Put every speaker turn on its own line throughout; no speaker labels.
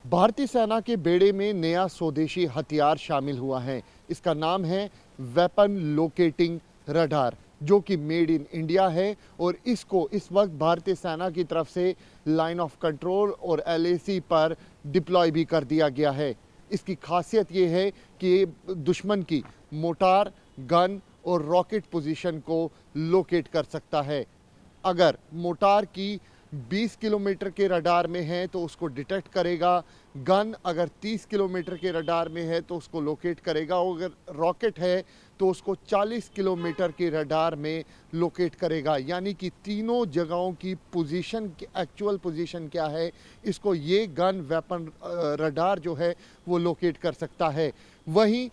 भारतीय सेना के बेड़े में नया स्वदेशी हथियार शामिल हुआ है। इसका नाम है वेपन लोकेटिंग रडार, जो कि मेड इन इंडिया है और इसको इस वक्त भारतीय सेना की तरफ से लाइन ऑफ कंट्रोल और एलएसी पर डिप्लॉय भी कर दिया गया है। इसकी खासियत ये है कि ये दुश्मन की मोटार, गन और रॉकेट पोजीशन को लोकेट कर सकता है। अगर मोटार की 20 किलोमीटर के रडार में है तो उसको डिटेक्ट करेगा, गन अगर 30 किलोमीटर के रडार में है तो उसको लोकेट करेगा, और अगर रॉकेट है तो उसको 40 किलोमीटर के रडार में लोकेट करेगा। यानी कि तीनों जगहों की पोजीशन, एक्चुअल पोजीशन क्या है, इसको ये गन वेपन रडार जो है वो लोकेट कर सकता है। वहीं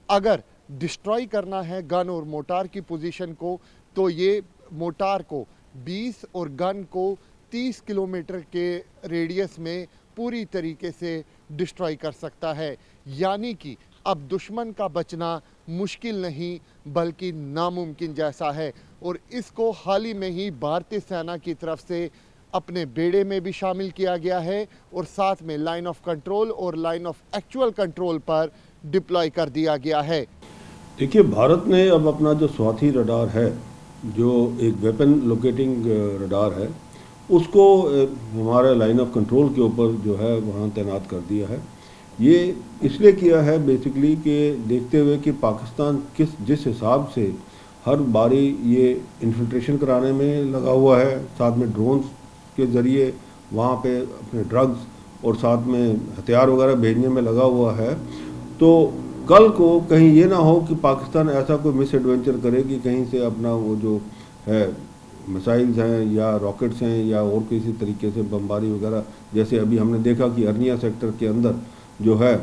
अगर डिस्ट्रॉय करना है गन और मोटार की पोजीशन को, तो ये मोटार को 20 और गन को 30 किलोमीटर के रेडियस में पूरी तरीके से डिस्ट्रॉय कर सकता है। यानी कि अब दुश्मन का बचना मुश्किल नहीं बल्कि नामुमकिन जैसा है। और इसको हाल ही में ही भारतीय सेना की तरफ से अपने बेड़े में भी शामिल किया गया है और साथ में लाइन ऑफ कंट्रोल और लाइन ऑफ एक्चुअल कंट्रोल पर डिप्लॉय कर दिया गया है।
देखिए, भारत ने अब अपना जो स्वाति रडार है, जो एक वेपन लोकेटिंग रडार है, उसको हमारे लाइन ऑफ कंट्रोल के ऊपर जो है वहाँ तैनात कर दिया है। ये इसलिए किया है बेसिकली कि देखते हुए कि पाकिस्तान जिस हिसाब से हर बारी ये इन्फिल्ट्रेशन कराने में लगा हुआ है, साथ में ड्रोन्स के ज़रिए वहाँ पे अपने ड्रग्स और साथ में हथियार वगैरह भेजने में लगा हुआ है, तो कल को कहीं ये ना हो कि पाकिस्तान ऐसा कोई मिस एडवेंचर करे कि कहीं से अपना वो जो है मिसाइल्स हैं या रॉकेट्स हैं या और किसी तरीके से बमबारी वगैरह, जैसे अभी हमने देखा कि अर्निया सेक्टर के अंदर जो है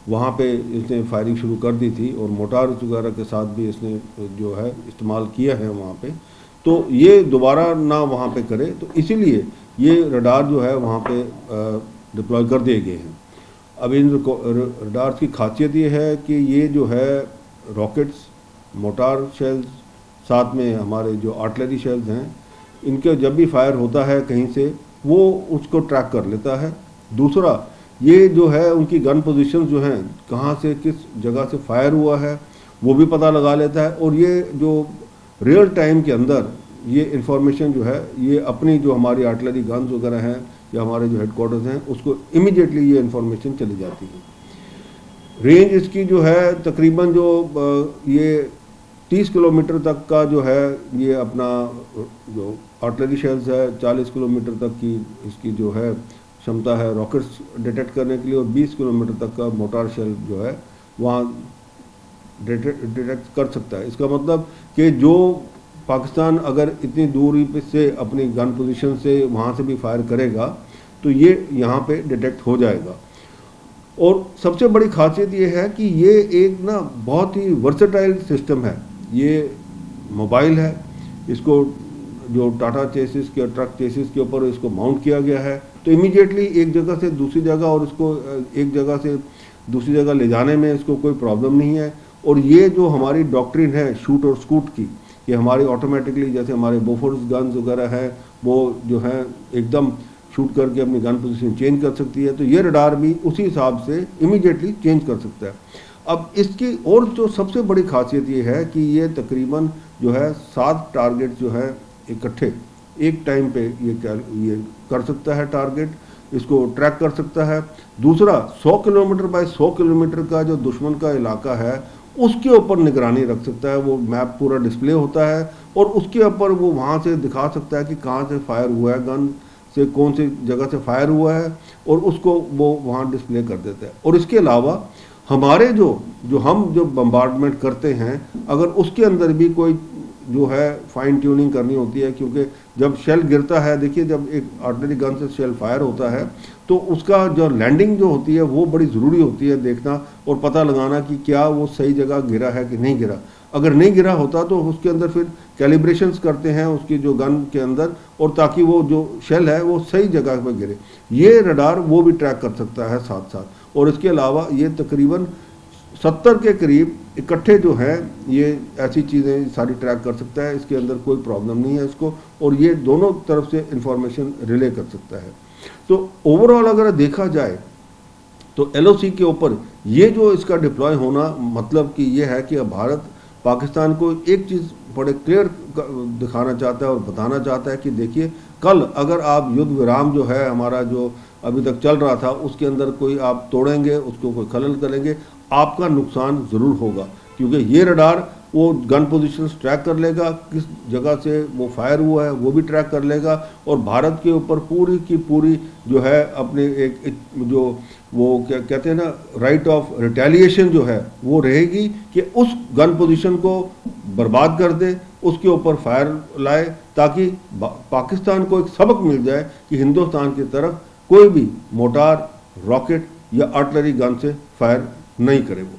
वहाँ पे इसने फायरिंग शुरू कर दी थी और मोटार वगैरह के साथ भी इसने जो है इस्तेमाल किया है वहाँ पे, तो ये दोबारा ना वहाँ पे करे, तो इसीलिए ये रडार जो है वहाँ पे डिप्लॉय कर दिए गए हैं। अब इन रडार्स की खासियत ये है कि ये जो है रॉकेट्स, मोटार शेल्स, साथ में हमारे जो आर्टिलरी शेल्स हैं, इनके जब भी फायर होता है कहीं से वो उसको ट्रैक कर लेता है। दूसरा, ये जो है उनकी गन पोजीशन जो हैं, कहाँ से किस जगह से फायर हुआ है वो भी पता लगा लेता है। और ये जो रियल टाइम के अंदर ये इंफॉर्मेशन जो है, ये अपनी जो हमारी आर्टिलरी गन्स वगैरह हैं या हमारे जो हेडक्वार्टर्स हैं, उसको इमीडिएटली ये इंफॉर्मेशन चली जाती है। रेंज इसकी जो है तकरीबन जो ये 30 किलोमीटर तक का जो है ये अपना जो आर्टिलरी शेल्स है, 40 किलोमीटर तक की इसकी जो है क्षमता है रॉकेट्स डिटेक्ट करने के लिए, और 20 किलोमीटर तक का मोटार शेल जो है वहाँ डिटेक्ट कर सकता है। इसका मतलब कि जो पाकिस्तान अगर इतनी दूरी पे से अपनी गन पोजीशन से वहाँ से भी फायर करेगा तो ये यहाँ पे डिटेक्ट हो जाएगा। और सबसे बड़ी खासियत ये है कि ये एक ना बहुत ही वर्सेटाइल सिस्टम है। ये मोबाइल है, इसको जो टाटा चेसिस के ट्रक चेसिस के ऊपर इसको माउंट किया गया है, तो इमीडिएटली एक जगह से दूसरी जगह और इसको एक जगह से दूसरी जगह ले जाने में इसको कोई प्रॉब्लम नहीं है। और ये जो हमारी डॉक्ट्रिन है शूट और स्कूट की, ये हमारी ऑटोमेटिकली, जैसे हमारे बोफोर्स गन्स वगैरह हैं वो जो है एकदम शूट करके अपनी गन पोजीशन चेंज कर सकती है, तो ये रडार भी उसी हिसाब से इमीडिएटली चेंज कर सकता है। अब इसकी और जो सबसे बड़ी खासियत ये है कि ये तकरीबन जो है 7 टारगेट जो है इकट्ठे एक टाइम पे ये कर सकता है, टारगेट इसको ट्रैक कर सकता है। दूसरा, 100 किलोमीटर बाय 100 किलोमीटर का जो दुश्मन का इलाका है उसके ऊपर निगरानी रख सकता है। वो मैप पूरा डिस्प्ले होता है और उसके ऊपर वो वहाँ से दिखा सकता है कि कहाँ से फायर हुआ है, गन से कौन सी जगह से फायर हुआ है, और उसको वो वहाँ डिस्प्ले कर देता है। और इसके अलावा हमारे जो हम बम्बार्डमेंट करते हैं, अगर उसके अंदर भी कोई जो है फाइन ट्यूनिंग करनी होती है, क्योंकि जब शेल गिरता है, देखिए जब एक आर्टिलरी गन से शेल फायर होता है तो उसका जो लैंडिंग जो होती है वो बड़ी ज़रूरी होती है देखना और पता लगाना कि क्या वो सही जगह गिरा है कि नहीं गिरा। अगर नहीं गिरा होता तो उसके अंदर फिर कैलिब्रेशंस करते हैं उसकी जो गन के अंदर, और ताकि वो जो शेल है वो सही जगह पर गिरे। ये रडार वो भी ट्रैक कर सकता है साथ साथ। और इसके अलावा ये तकरीबन 70 के करीब इकट्ठे जो है ये ऐसी चीज़ें सारी ट्रैक कर सकता है। इसके अंदर कोई प्रॉब्लम नहीं है इसको, और ये दोनों तरफ से इंफॉर्मेशन रिले कर सकता है। तो ओवरऑल अगर देखा जाए तो LOC के ऊपर ये जो इसका डिप्लॉय होना मतलब कि ये है कि अब भारत पाकिस्तान को एक चीज़ बड़े क्लियर दिखाना चाहता है और बताना चाहता है कि देखिए, कल अगर आप युद्ध विराम जो है हमारा जो अभी तक चल रहा था उसके अंदर कोई आप तोड़ेंगे, उसको कोई खलल करेंगे, आपका नुकसान ज़रूर होगा, क्योंकि ये रडार वो गन पोजीशंस ट्रैक कर लेगा, किस जगह से वो फायर हुआ है वो भी ट्रैक कर लेगा, और भारत के ऊपर पूरी की पूरी जो है अपने एक जो वो क्या कहते हैं ना, राइट ऑफ रिटेलिएशन जो है वो रहेगी कि उस गन पोजीशन को बर्बाद कर दे, उसके ऊपर फायर लाए, ताकि पाकिस्तान को एक सबक मिल जाए कि हिंदुस्तान की तरफ कोई भी मोटार, रॉकेट या आर्टिलरी गन से फायर नहीं करे वो।